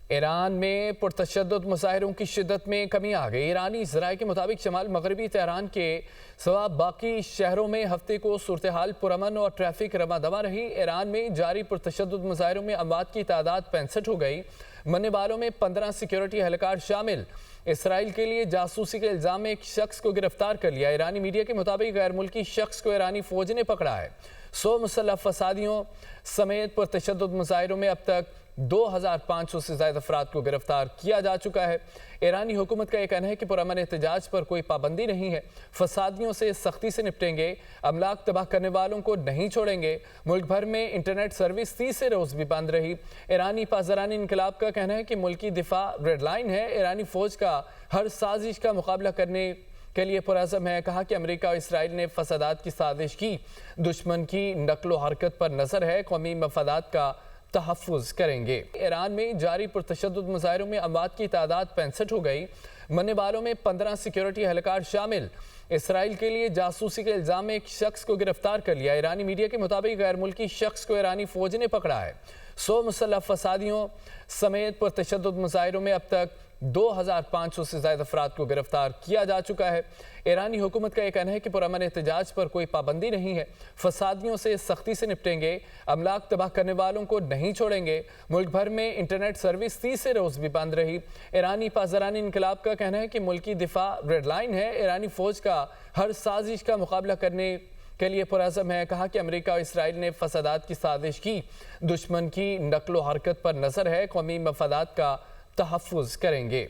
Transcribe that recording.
ایران میں پرتشدد مظاہروں کی شدت میں کمی آ گئی۔ ایرانی ذرائع کے مطابق شمال مغربی تہران کے سوا باقی شہروں میں ہفتے کو صورتحال پرامن اور ٹریفک رواں دواں رہی۔ ایران میں جاری پرتشدد مظاہروں میں اموات کی تعداد 65 ہو گئی۔ مرنے والوں میں 15 سیکیورٹی اہلکار شامل۔ اسرائیل کے لیے جاسوسی کے الزام میں ایک شخص کو گرفتار کر لیا۔ ایرانی میڈیا کے مطابق غیر ملکی شخص کو ایرانی فوج نے پکڑا ہے۔ 100 مسلح فسادیوں سمیت پرتشدد مظاہروں میں اب تک 2500 سے زائد افراد کو گرفتار کیا جا چکا ہے۔ ایرانی حکومت کا یہ کہنا ہے کہ پرامن احتجاج پر کوئی پابندی نہیں ہے۔ فسادیوں سے سختی سے نپٹیں گے، املاک تباہ کرنے والوں کو نہیں چھوڑیں گے۔ ملک بھر میں انٹرنیٹ سروس تیسرے روز بھی بند رہی۔ ایرانی پاسداران انقلاب کا کہنا ہے کہ ملکی دفاع ریڈ لائن ہے۔ ایرانی فوج کا ہر سازش کا مقابلہ کرنے کے لیے پرعزم ہے۔ کہا کہ امریکہ اور اسرائیل نے فسادات کی سازش کی، دشمن کی نقل و حرکت پر نظر ہے، قومی مفادات کا تحفظ کریں گے۔ ایران میں جاری پرتشدد مظاہروں میں اموات کی تعداد 65 ہو گئی۔ مرنے والوں میں 15 سیکیورٹی اہلکار شامل۔ اسرائیل کے لیے جاسوسی کے الزام میں ایک شخص کو گرفتار کر لیا۔ ایرانی میڈیا کے مطابق غیر ملکی شخص کو ایرانی فوج نے پکڑا ہے۔ 100 مسلح فسادیوں سمیت پرتشدد مظاہروں میں اب تک 2500 سے زائد افراد کو گرفتار کیا جا چکا ہے۔ ایرانی حکومت کا یہ کہنا ہے کہ پرامن احتجاج پر کوئی پابندی نہیں ہے۔ فسادیوں سے سختی سے نپٹیں گے، املاک تباہ کرنے والوں کو نہیں چھوڑیں گے۔ ملک بھر میں انٹرنیٹ سروس تیسرے روز بھی بند رہی۔ ایرانی پاسداران انقلاب کا کہنا ہے کہ ملکی دفاع ریڈ لائن ہے۔ ایرانی فوج کا ہر سازش کا مقابلہ کرنے کے لیے پرعزم ہے۔ کہا کہ امریکہ اور اسرائیل نے فسادات کی سازش کی، دشمن کی نقل و حرکت پر نظر ہے، قومی مفادات کا تحفظ کریں گے۔